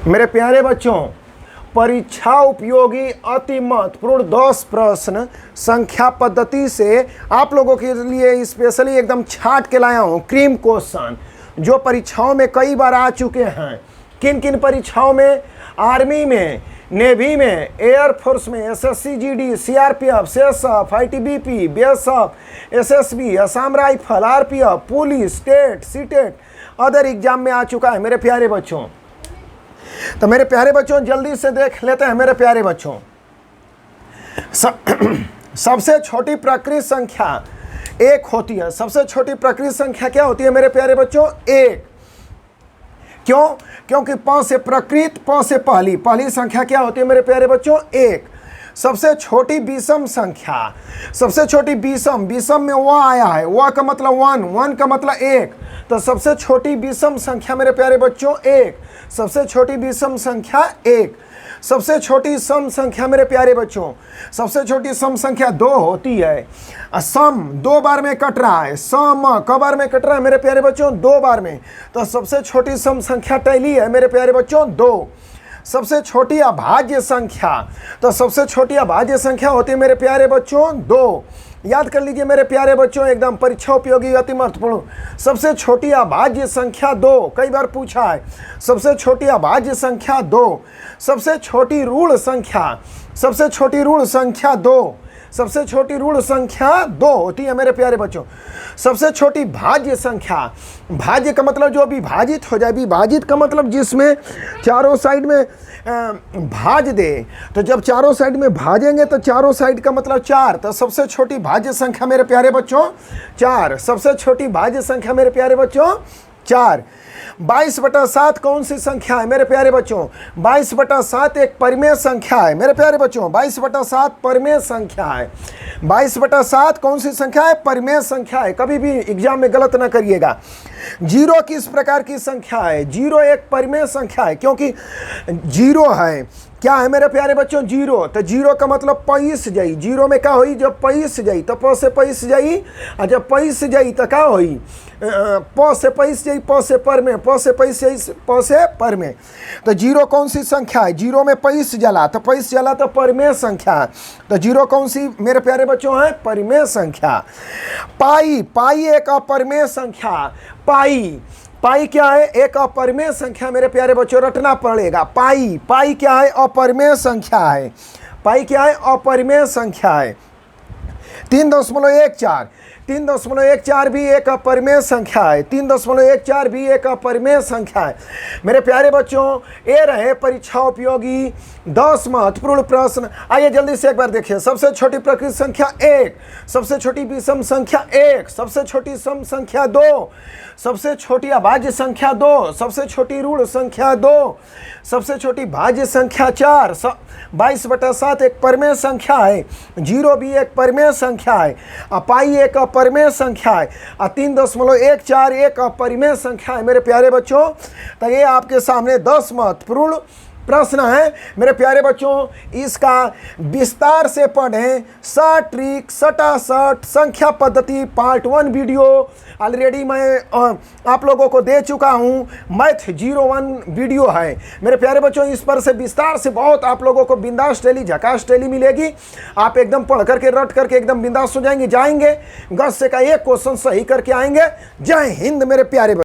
मेरे प्यारे बच्चों, परीक्षा उपयोगी अति महत्वपूर्ण 10 प्रश्न संख्या पद्धति से आप लोगों के लिए स्पेशली एकदम छांट के लाया हूँ। क्रीम क्वेश्चन जो परीक्षाओं में कई बार आ चुके हैं। किन किन परीक्षाओं में? आर्मी में, नेवी में, एयरफोर्स में, SSC GD, CRPF, CSF, ITBP, BSF, SSB, Assam rifle, RPF, police, state, CTET, other exam में आ चुका है मेरे प्यारे बच्चों। तो मेरे प्यारे बच्चों जल्दी से देख लेते हैं मेरे प्यारे बच्चों। सबसे छोटी प्रकृत संख्या एक होती है। सबसे छोटी प्रकृत संख्या क्या होती है मेरे प्यारे बच्चों? एक। क्यों? क्योंकि प से प्रकृत, प से पहली, पहली संख्या क्या होती है मेरे प्यारे बच्चों? एक। सबसे छोटी विषम संख्या, सबसे छोटी विषम, विषम में व आया है, व का मतलब वन, वन का मतलब एक, तो सबसे छोटी विषम संख्या मेरे प्यारे बच्चों एक। सबसे छोटी विषम संख्या एक। सबसे छोटी सम संख्या मेरे प्यारे बच्चों, सबसे छोटी सम संख्या दो होती है। सम दो बार में कट रहा है, सम क बार में कट रहा है मेरे प्यारे बच्चों? दो बार में। तो सबसे छोटी सम संख्या टैली है मेरे प्यारे बच्चों? दो। सबसे छोटी अभाज्य संख्या, तो सबसे छोटी अभाज्य संख्या होती है मेरे प्यारे बच्चों? दो। याद कर लीजिए मेरे प्यारे बच्चों, एकदम परीक्षा उपयोगी अति महत्वपूर्ण। सबसे छोटी अभाज्य संख्या दो, कई बार पूछा है। सबसे छोटी अभाज्य संख्या दो। सबसे छोटी ऋण संख्या, सबसे छोटी ऋण संख्या दो। सबसे छोटी ऋण संख्या दो होती है मेरे प्यारे बच्चों। सबसे छोटी भाज्य संख्या, भाज्य का मतलब जो विभाजित हो जाए, विभाजित का मतलब जिसमें चारों साइड में भाज दे, तो जब चारों साइड में भाजेंगे तो चारों साइड का मतलब चार, तो सबसे छोटी भाज्य संख्या मेरे प्यारे बच्चों चार। सबसे छोटी भाज्य संख्या मेरे प्यारे बच्चों चार। 22/7 कौन सी संख्या है मेरे प्यारे बच्चों? 22/7 एक परिमेय संख्या है मेरे प्यारे बच्चों। 22/7 परिमेय संख्या है। 22/7 कौन सी संख्या है? परिमेय संख्या है। कभी भी एग्जाम में गलत ना करिएगा। जीरो किस प्रकार की संख्या है? जीरो एक परिमेय संख्या है, क्योंकि जीरो है क्या है मेरे प्यारे बच्चों? जीरो। तो जीरो का मतलब पैस जाई। जीरो में क्या हुई? जब पैस जाई तो प से पैस जाई, और जब पैस जाई तो क्या हुई? प से पैस जाई, प से पर में, प से पैस जाई, प से पर में। तो जीरो कौन सी संख्या है? जीरो में पैस जला, तो पैस जला तो परिमेय संख्या। तो जीरो कौन सी मेरे प्यारे बच्चों है? परिमेय संख्या। पाई, पाई एक अपरिमेय संख्या। पाई, पाई क्या है? एक अपरिमेय संख्या मेरे प्यारे बच्चों, रटना पड़ेगा। पाई, पाई क्या है? अपरिमेय संख्या है। पाई क्या है? अपरिमेय संख्या है। 3.14, 3.14 भी एक अपरिमेय संख्या है। 3.14 भी एक अपरिमेय संख्या है मेरे प्यारे बच्चों। ये रहे परीक्षा उपयोगी 10 महत्वपूर्ण प्रश्न। आइए जल्दी से एक बार देखिए। सबसे छोटी प्रकृत संख्या एक, सबसे छोटी विषम संख्या एक, सबसे छोटी सम संख्या दो, सबसे छोटी अभाज्य संख्या दो, सबसे छोटी ऋण संख्या दो, सबसे छोटी भाज्य संख्या चार। 22/7 एक परिमेय संख्या है। जीरो भी एक परिमेय संख्या है। पाई एक अपरिमेय संख्या है। 3.14 एक अपरिमेय संख्या है मेरे प्यारे बच्चों। तो ये आपके सामने 10 महत्वपूर्ण प्रश्न है मेरे प्यारे बच्चों। इसका विस्तार से पढ़ें। शॉर्ट ट्रिक, सटासट, संख्या पद्धति पार्ट 1 वीडियो ऑलरेडी मैं आप लोगों को दे चुका हूं। मैथ 01 वीडियो है मेरे प्यारे बच्चों। इस पर से विस्तार से बहुत आप लोगों को बिंदास टैली, झकास टैली मिलेगी। आप एकदम पढ़ करके, रट करके एकदम बिंदास हो जाएंगे। जाएंगे गज से का एक क्वेश्चन सही करके आएंगे। जय हिंद मेरे प्यारे बच्चों।